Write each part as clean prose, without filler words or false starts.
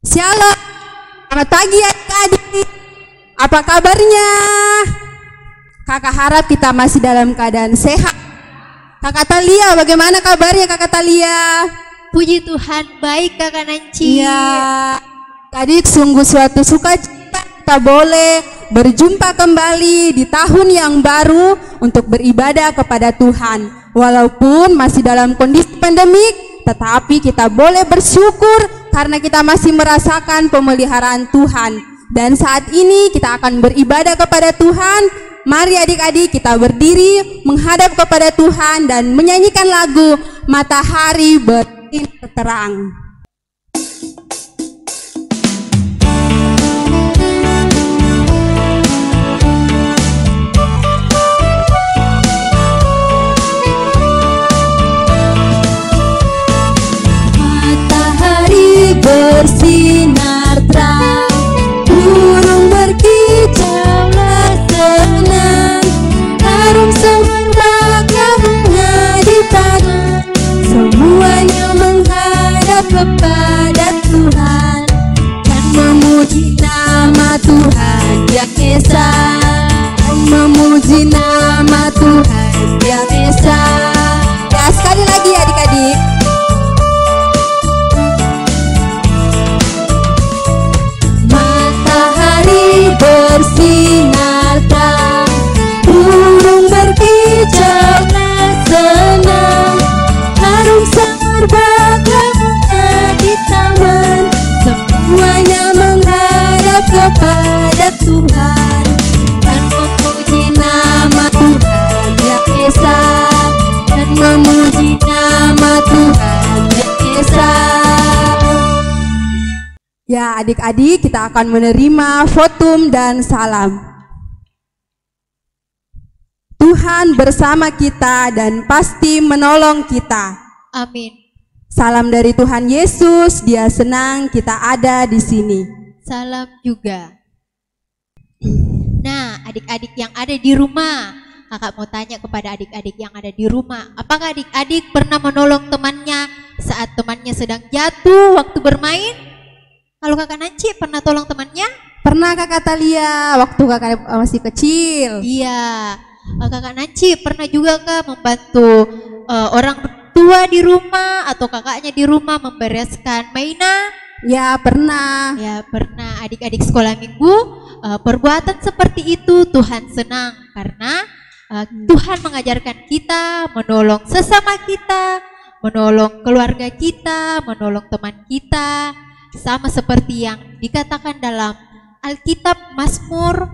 Shalom, selamat pagi adik-adik. Apa kabarnya? Kakak harap kita masih dalam keadaan sehat. Kakak Talia, bagaimana kabarnya Kakak Talia? Puji Tuhan, baik Kakak Nanci. Iya, adik sungguh suatu sukacita kita boleh berjumpa kembali di tahun yang baru untuk beribadah kepada Tuhan. Walaupun masih dalam kondisi pandemik, tetapi kita boleh bersyukur karena kita masih merasakan pemeliharaan Tuhan. Dan saat ini kita akan beribadah kepada Tuhan. Mari adik-adik kita berdiri menghadap kepada Tuhan dan menyanyikan lagu Matahari Bersinar Terang. Bersinar terang, burung berkicaulah senang, harum semerbak bunga di taman, semuanya menghadap kepada Tuhan dan memuji nama Tuhan yang Esa, memuji nama Tuhan yang Esa. Ya, sekali lagi adik-adik. Bersinar terang, burung berkicaulah senang, harum semerbak bunga di taman, semuanya menghadap kepada Tuhan dan memuji nama Tuhan yang Esa, dan memuji nama Tuhan yang Esa. Ya, adik-adik kita akan menerima votum dan salam. Tuhan bersama kita dan pasti menolong kita. Amin. Salam dari Tuhan Yesus, Dia senang kita ada di sini. Salam juga. Nah, adik-adik yang ada di rumah, kakak mau tanya kepada adik-adik yang ada di rumah, apakah adik-adik pernah menolong temannya saat temannya sedang jatuh waktu bermain? Kalau kakak Nanci pernah tolong temannya? Pernah Kakak Talia waktu kakak masih kecil. Iya. Kakak Nanci pernah juga kah membantu orang tua di rumah atau kakaknya di rumah membereskan mainan? Ya, pernah. Ya, pernah. Adik-adik sekolah minggu, perbuatan seperti itu Tuhan senang karena Tuhan mengajarkan kita menolong sesama kita, menolong keluarga kita, menolong teman kita. Sama seperti yang dikatakan dalam Alkitab Mazmur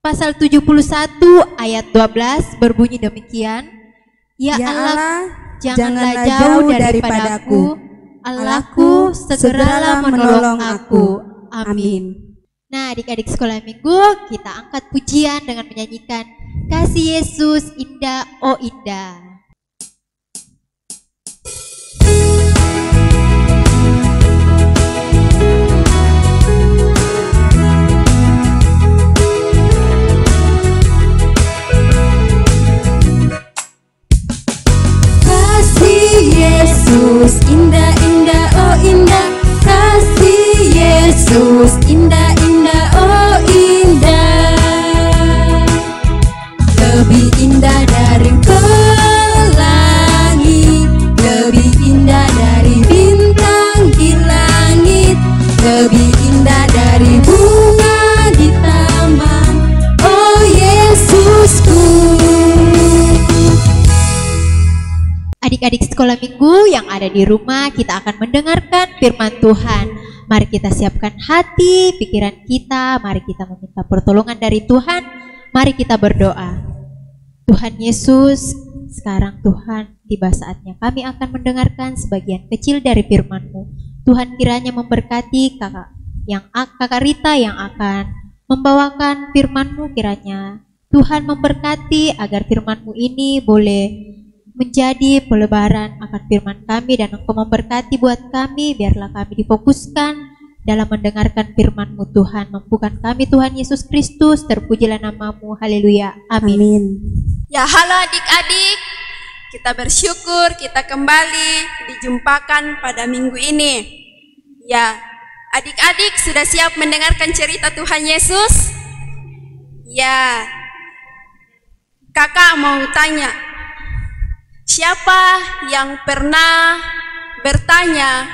pasal 71 ayat 12 berbunyi demikian. Ya Allah, janganlah jauh daripadaku, Allahku segeralah menolong aku. Amin. Nah, adik-adik sekolah minggu, kita angkat pujian dengan menyanyikan Kasih Yesus Indah, oh Indah. Yesus indah indah oh indah, kasih Yesus indah indah oh indah, lebih indah dari pelangi, lebih indah dari bintang di langit, lebih indah dari bunga di taman, oh Yesusku. Adik-adik sekolah minggu yang ada di rumah, kita akan mendengarkan firman Tuhan. Mari kita siapkan hati, pikiran kita, mari kita meminta pertolongan dari Tuhan. Mari kita berdoa. Tuhan Yesus, sekarang Tuhan, tiba saatnya kami akan mendengarkan sebagian kecil dari firman-Mu. Tuhan kiranya memberkati kakak Rita yang akan membawakan firman-Mu, kiranya Tuhan memberkati agar firman-Mu ini boleh menjadi pelebaran akan firman kami, dan Engkau memberkati buat kami, biarlah kami difokuskan dalam mendengarkan firman-Mu Tuhan. Mampukan kami Tuhan Yesus Kristus, terpujilah nama-Mu, haleluya, amin. Amin. Ya, halo adik-adik, kita bersyukur kita kembali dijumpakan pada minggu ini. Ya, Adik-adik sudah siap mendengarkan cerita Tuhan Yesus? Ya. Kakak mau tanya, siapa yang pernah bertanya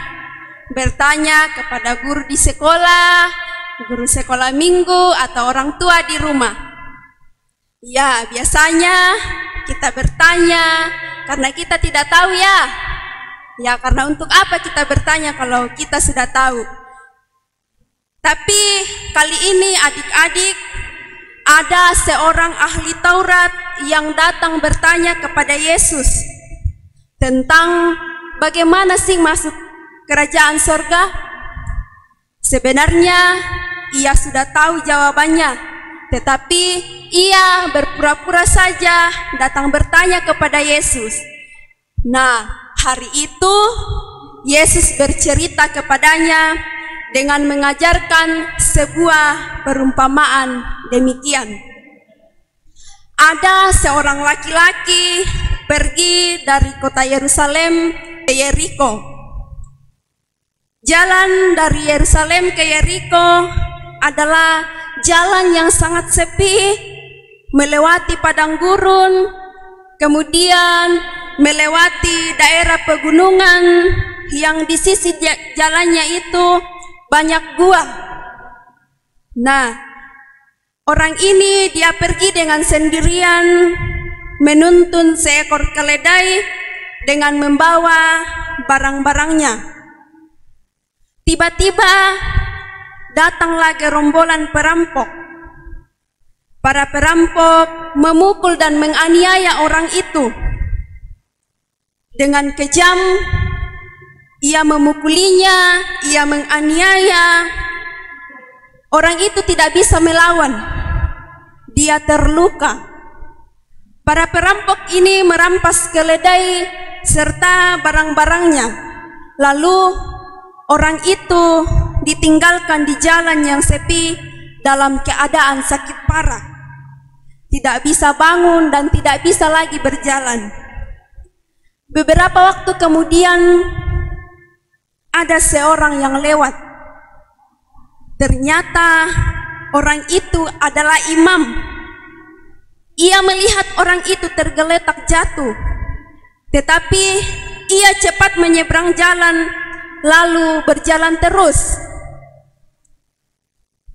kepada guru di sekolah, guru sekolah minggu, atau orang tua di rumah? Ya, biasanya kita bertanya karena kita tidak tahu ya. Ya, karena untuk apa kita bertanya kalau kita sudah tahu? Tapi kali ini adik-adik, ada seorang ahli Taurat yang datang bertanya kepada Yesus tentang bagaimana sih masuk kerajaan sorga. Sebenarnya ia sudah tahu jawabannya, tetapi ia berpura-pura saja datang bertanya kepada Yesus. Nah, hari itu Yesus bercerita kepadanya dengan mengajarkan sebuah perumpamaan demikian. Ada seorang laki-laki pergi dari kota Yerusalem ke Yeriko. Jalan dari Yerusalem ke Yeriko adalah jalan yang sangat sepi, melewati padang gurun, kemudian melewati daerah pegunungan yang di sisi jalannya itu banyak gua. Nah, orang ini dia pergi dengan sendirian, menuntun seekor keledai dengan membawa barang-barangnya. Tiba-tiba datanglah gerombolan perampok. Para perampok memukul dan menganiaya orang itu. Dengan kejam, ia memukulinya, ia menganiaya. Orang itu tidak bisa melawan. Dia terluka. Para perampok ini merampas keledai serta barang-barangnya. Lalu orang itu ditinggalkan di jalan yang sepi dalam keadaan sakit parah. Tidak bisa bangun dan tidak bisa lagi berjalan. Beberapa waktu kemudian ada seorang yang lewat. Ternyata orang itu adalah imam. Ia melihat orang itu tergeletak jatuh, tetapi ia cepat menyeberang jalan lalu berjalan terus.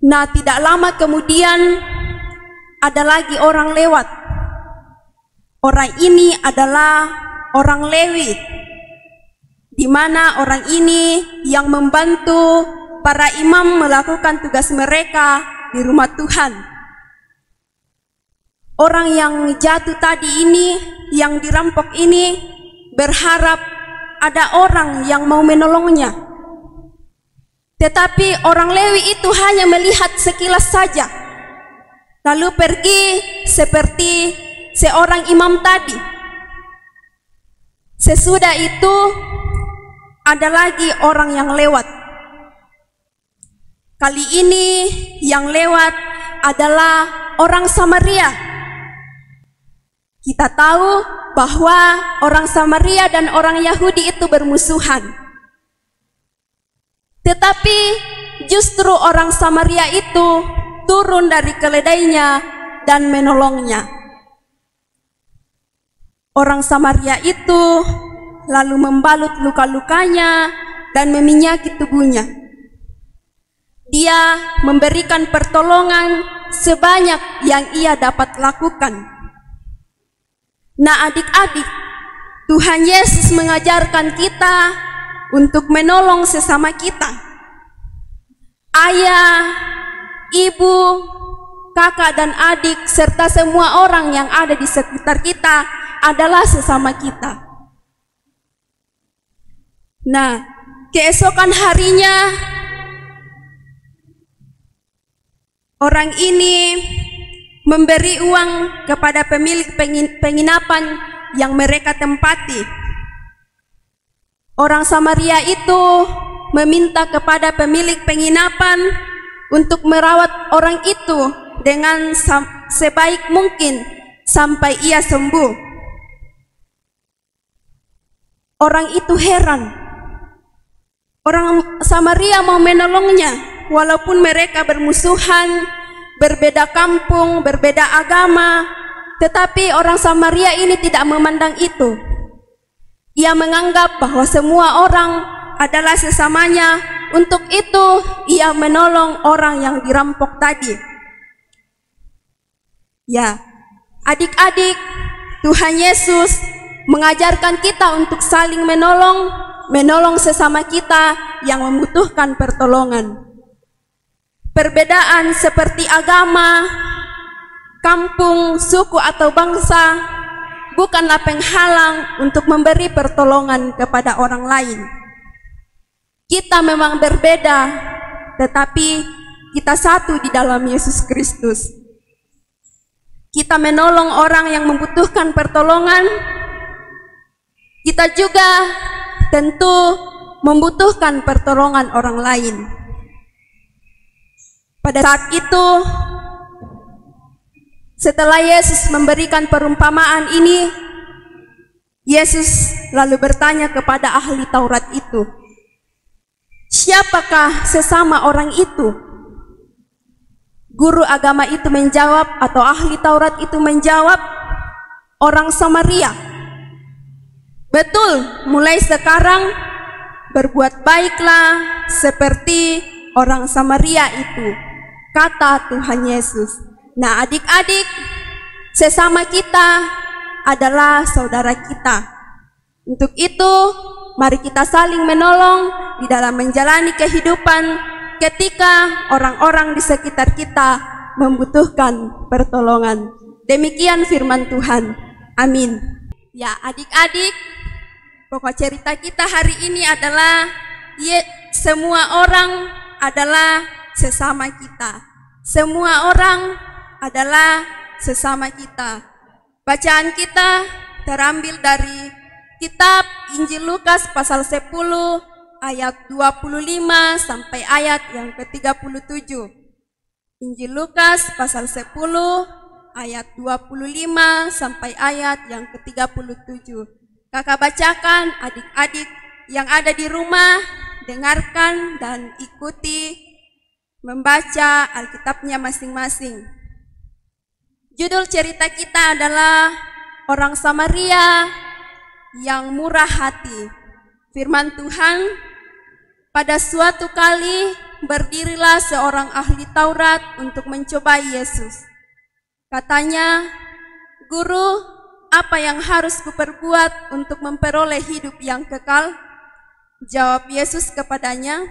Nah, tidak lama kemudian ada lagi orang lewat. Orang ini adalah orang Lewi, di mana orang ini yang membantu para imam melakukan tugas mereka di rumah Tuhan. Orang yang jatuh tadi ini, yang dirampok ini, berharap ada orang yang mau menolongnya. Tetapi orang Lewi itu hanya melihat sekilas saja, lalu pergi seperti seorang imam tadi. Sesudah itu ada lagi orang yang lewat. Kali ini yang lewat adalah orang Samaria. Kita tahu bahwa orang Samaria dan orang Yahudi itu bermusuhan. Tetapi justru orang Samaria itu turun dari keledainya dan menolongnya. Orang Samaria itu lalu membalut luka-lukanya dan meminyaki tubuhnya. Dia memberikan pertolongan sebanyak yang ia dapat lakukan. Nah, adik-adik, Tuhan Yesus mengajarkan kita untuk menolong sesama kita. Ayah, ibu, kakak dan adik, serta semua orang yang ada di sekitar kita adalah sesama kita. Nah, keesokan harinya orang ini memberi uang kepada pemilik penginapan yang mereka tempati. Orang Samaria itu meminta kepada pemilik penginapan untuk merawat orang itu dengan sebaik mungkin sampai ia sembuh. Orang itu heran. Orang Samaria mau menolongnya, walaupun mereka bermusuhan, berbeda kampung, berbeda agama, tetapi orang Samaria ini tidak memandang itu. Ia menganggap bahwa semua orang adalah sesamanya. Untuk itu, ia menolong orang yang dirampok tadi. Ya, adik-adik, Tuhan Yesus mengajarkan kita untuk saling menolong sesama kita yang membutuhkan pertolongan. Perbedaan seperti agama, kampung, suku atau bangsa bukanlah penghalang untuk memberi pertolongan kepada orang lain. Kita memang berbeda, tetapi kita satu di dalam Yesus Kristus. Kita menolong orang yang membutuhkan pertolongan. Kita juga tentu membutuhkan pertolongan orang lain. Pada saat itu, setelah Yesus memberikan perumpamaan ini, Yesus lalu bertanya kepada ahli Taurat itu, "Siapakah sesama orang itu?" Guru agama itu menjawab, atau ahli Taurat itu menjawab, "Orang Samaria." Betul, mulai sekarang berbuat baiklah seperti orang Samaria itu, kata Tuhan Yesus. Nah, adik-adik, sesama kita adalah saudara kita. Untuk itu, mari kita saling menolong di dalam menjalani kehidupan ketika orang-orang di sekitar kita membutuhkan pertolongan. Demikian firman Tuhan. Amin. Ya, adik-adik, pokok cerita kita hari ini adalah semua orang adalah sesama kita. Semua orang adalah sesama kita. Bacaan kita terambil dari kitab Injil Lukas pasal 10 ayat 25 sampai ayat yang ke-37. Injil Lukas pasal 10 ayat 25 sampai ayat yang ke-37. Kakak bacakan, adik-adik yang ada di rumah dengarkan dan ikuti membaca Alkitabnya masing-masing. Judul cerita kita adalah orang Samaria yang murah hati. Firman Tuhan, pada suatu kali berdirilah seorang ahli Taurat untuk mencobai Yesus. Katanya, "Guru, apa yang harus kuperbuat untuk memperoleh hidup yang kekal?" Jawab Yesus kepadanya,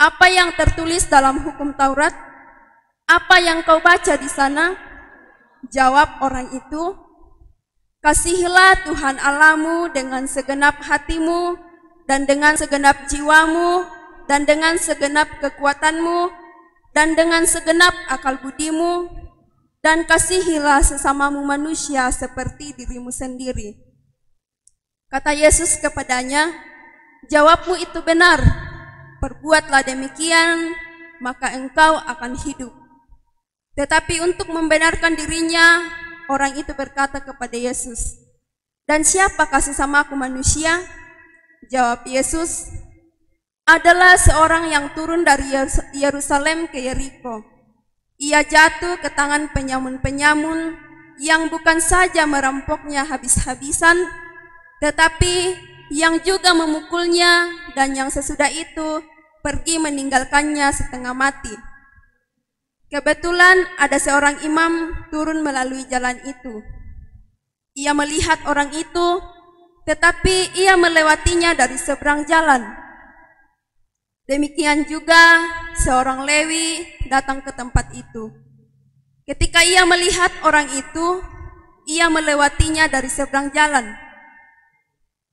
"Apa yang tertulis dalam hukum Taurat? Apa yang kau baca di sana?" Jawab orang itu, "Kasihilah Tuhan Allahmu dengan segenap hatimu, dan dengan segenap jiwamu, dan dengan segenap kekuatanmu, dan dengan segenap akal budimu, dan kasihilah sesamamu manusia seperti dirimu sendiri." Kata Yesus kepadanya, "Jawabmu itu benar, perbuatlah demikian, maka engkau akan hidup." Tetapi untuk membenarkan dirinya, orang itu berkata kepada Yesus, "Dan siapakah sesamaku manusia?" Jawab Yesus, "Adalah seorang yang turun dari Yerusalem ke Yeriko. Ia jatuh ke tangan penyamun-penyamun yang bukan saja merampoknya habis-habisan, tetapi yang juga memukulnya, dan yang sesudah itu pergi meninggalkannya setengah mati. Kebetulan ada seorang imam turun melalui jalan itu. Ia melihat orang itu, tetapi ia melewatinya dari seberang jalan. Demikian juga seorang Lewi datang ke tempat itu. Ketika ia melihat orang itu, ia melewatinya dari seberang jalan.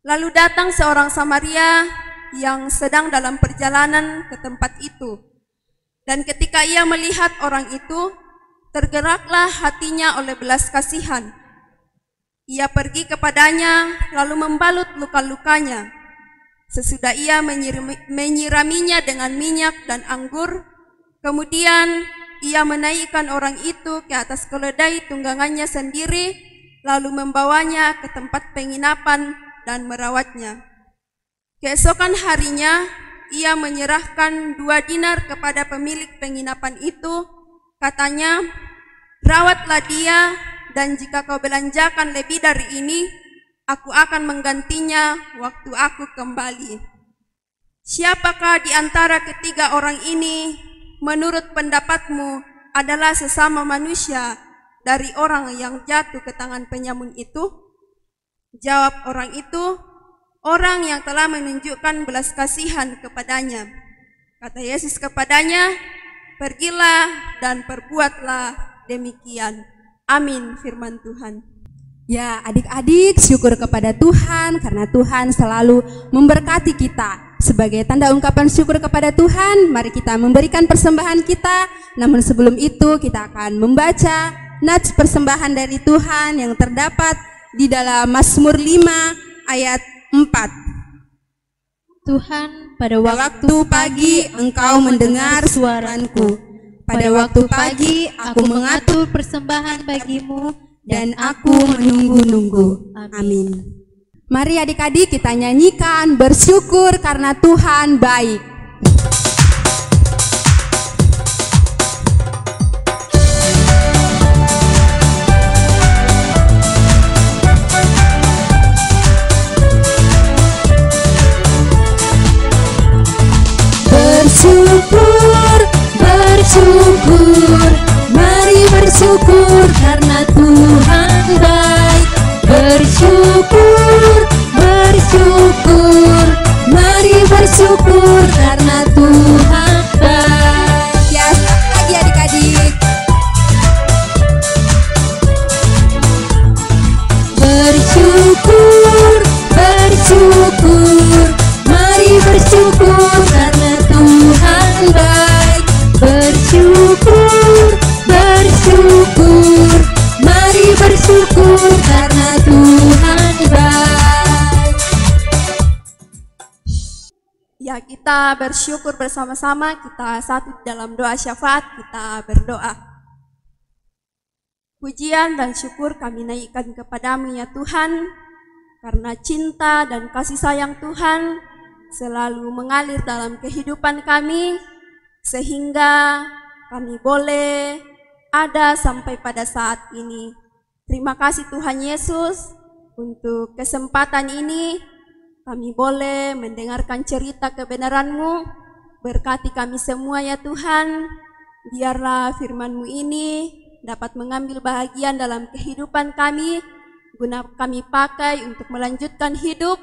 Lalu datang seorang Samaria yang sedang dalam perjalanan ke tempat itu. Dan ketika ia melihat orang itu, tergeraklah hatinya oleh belas kasihan. Ia pergi kepadanya, lalu membalut luka-lukanya. Sesudah ia menyiraminya dengan minyak dan anggur, kemudian ia menaikkan orang itu ke atas keledai tunggangannya sendiri, lalu membawanya ke tempat penginapan dan merawatnya. Keesokan harinya, ia menyerahkan 2 dinar kepada pemilik penginapan itu. Katanya, rawatlah dia, dan jika kau belanjakan lebih dari ini, aku akan menggantinya waktu aku kembali. Siapakah di antara ketiga orang ini menurut pendapatmu adalah sesama manusia dari orang yang jatuh ke tangan penyamun itu? Jawab orang itu, orang yang telah menunjukkan belas kasihan kepadanya. Kata Yesus kepadanya, pergilah dan perbuatlah demikian. Amin, firman Tuhan. Ya, adik-adik, syukur kepada Tuhan karena Tuhan selalu memberkati kita. Sebagai tanda ungkapan syukur kepada Tuhan, mari kita memberikan persembahan kita. Namun sebelum itu kita akan membaca nats persembahan dari Tuhan yang terdapat di dalam Mazmur 5 ayat 4. Tuhan, pada Waktu pagi engkau mendengar suaraku. Pada waktu pagi aku mengatur persembahan bagimu, dan aku menunggu-nunggu. Amin. Mari adik-adik kita nyanyikan bersyukur karena Tuhan baik. Bersyukur, bersyukur, mari bersyukur karena Tuhan baik. Bersyukur, bersyukur, mari bersyukur karena Tuhan baik. Ya, sekali lagi adik-adik. Bersyukur, bersyukur, mari bersyukur karena Tuhan baik. Bersyukur, bersyukur, mari bersyukur karena Tuhan baik. Ya, kita bersyukur bersama-sama, kita satu dalam doa syafaat, kita berdoa. Pujian dan syukur kami naikkan kepadamu ya Tuhan, karena cinta dan kasih sayang Tuhan selalu mengalir dalam kehidupan kami, sehingga kami boleh ada sampai pada saat ini. Terima kasih Tuhan Yesus untuk kesempatan ini. Kami boleh mendengarkan cerita kebenaran-Mu. Berkati kami semua ya Tuhan. Biarlah firman-Mu ini dapat mengambil bahagian dalam kehidupan kami, guna kami pakai untuk melanjutkan hidup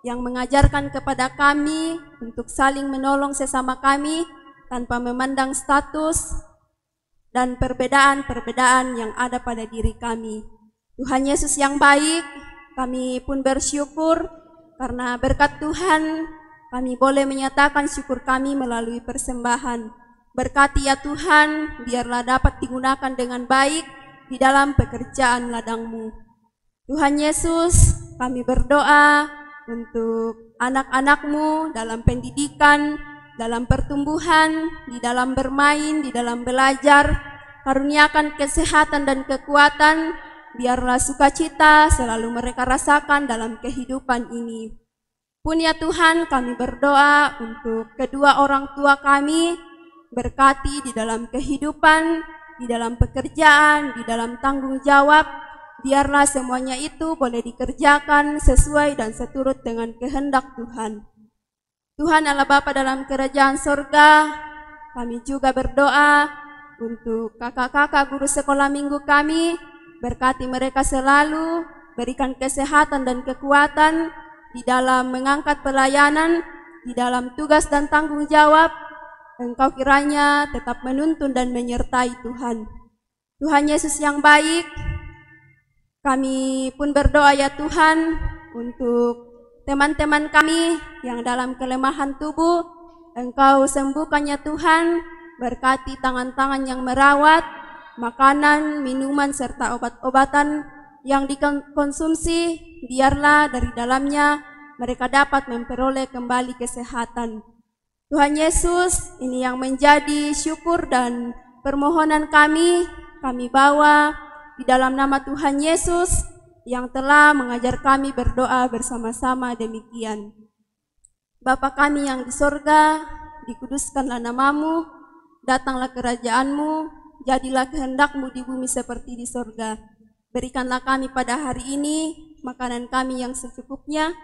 yang mengajarkan kepada kami untuk saling menolong sesama kami tanpa memandang status dan perbedaan-perbedaan yang ada pada diri kami. Tuhan Yesus yang baik, kami pun bersyukur karena berkat Tuhan kami boleh menyatakan syukur kami melalui persembahan. Berkati ya Tuhan, biarlah dapat digunakan dengan baik di dalam pekerjaan ladang-Mu. Tuhan Yesus, kami berdoa untuk anak-anak-Mu dalam pendidikan, dalam pertumbuhan, di dalam bermain, di dalam belajar. Karuniakan kesehatan dan kekuatan, biarlah sukacita selalu mereka rasakan dalam kehidupan ini. Pun ya Tuhan, kami berdoa untuk kedua orang tua kami, berkati di dalam kehidupan, di dalam pekerjaan, di dalam tanggung jawab. Biarlah semuanya itu boleh dikerjakan sesuai dan seturut dengan kehendak Tuhan. Tuhan Allah Bapa dalam kerajaan sorga, kami juga berdoa untuk kakak-kakak guru sekolah minggu kami. Berkati mereka selalu, berikan kesehatan dan kekuatan di dalam mengangkat pelayanan, di dalam tugas dan tanggung jawab. Engkau kiranya tetap menuntun dan menyertai Tuhan. Tuhan Yesus yang baik, kami pun berdoa ya Tuhan untuk teman-teman kami yang dalam kelemahan tubuh. Engkau sembuhkan ya Tuhan, berkati tangan-tangan yang merawat, makanan, minuman, serta obat-obatan yang dikonsumsi, biarlah dari dalamnya mereka dapat memperoleh kembali kesehatan. Tuhan Yesus, ini yang menjadi syukur dan permohonan kami bawa di dalam nama Tuhan Yesus yang telah mengajar kami berdoa bersama-sama demikian. Bapa kami yang di sorga, dikuduskanlah namamu, datanglah kerajaanmu, jadilah kehendakmu di bumi seperti di sorga. Berikanlah kami pada hari ini makanan kami yang secukupnya,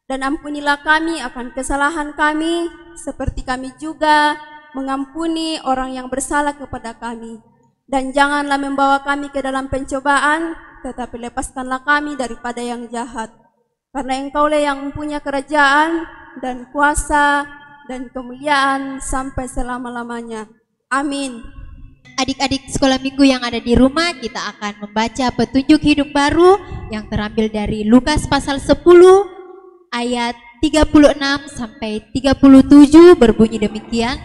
dan ampunilah kami akan kesalahan kami, seperti kami juga mengampuni orang yang bersalah kepada kami. Dan janganlah membawa kami ke dalam pencobaan, tetapi lepaskanlah kami daripada yang jahat. Karena Engkaulah yang mempunyai kerajaan dan kuasa dan kemuliaan sampai selama-lamanya. Amin. Adik-adik sekolah minggu yang ada di rumah, kita akan membaca petunjuk hidup baru yang terambil dari Lukas pasal 10 ayat 36 sampai 37 berbunyi demikian.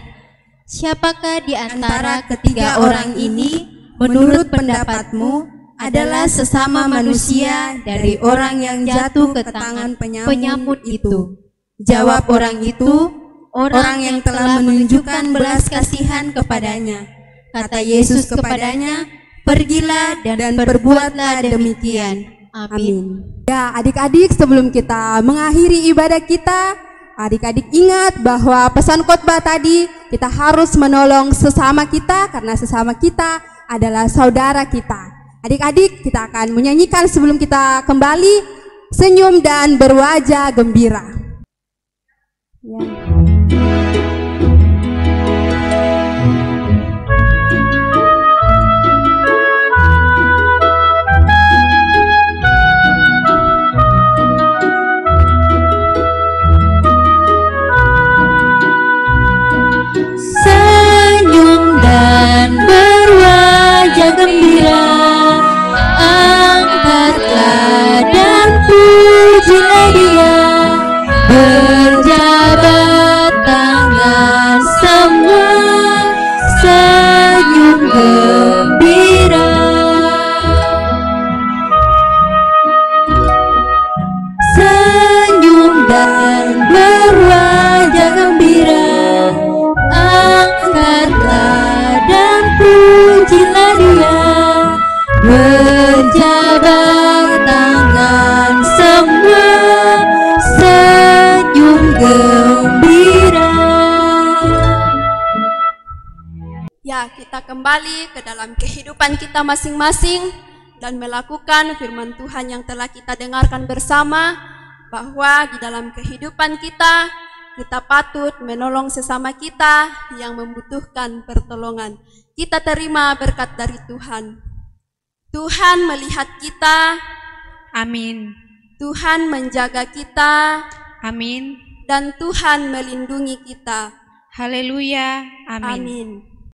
Siapakah di antara ketiga orang ini menurut pendapatmu adalah sesama manusia dari orang yang jatuh ke tangan penyamun itu? Jawab orang itu, orang yang telah menunjukkan belas kasihan kepadanya. Kata Yesus kepadanya, pergilah dan perbuatlah demikian. Amin. Ya, adik-adik, sebelum kita mengakhiri ibadah kita, adik-adik ingat bahwa pesan khotbah tadi, kita harus menolong sesama kita karena sesama kita adalah saudara kita. Adik-adik, kita akan menyanyikan sebelum kita kembali, senyum dan berwajah gembira. Ya. Senyum dan berwajah gembira, angkatlah dan pujilah Dia, berjabat tangan semua, senyum gembira. Senyum dan berwajah gembira, angkatlah dan pujilah Dia, berjabat tangan semua, senyum gembira. Ya, kita kembali ke dalam kehidupan kita masing-masing dan melakukan firman Tuhan yang telah kita dengarkan bersama, bahwa di dalam kehidupan kita patut menolong sesama kita yang membutuhkan pertolongan. Kita terima berkat dari Tuhan. Tuhan melihat kita. Amin. Tuhan menjaga kita. Amin. Dan Tuhan melindungi kita. Haleluya. Amin. Amin.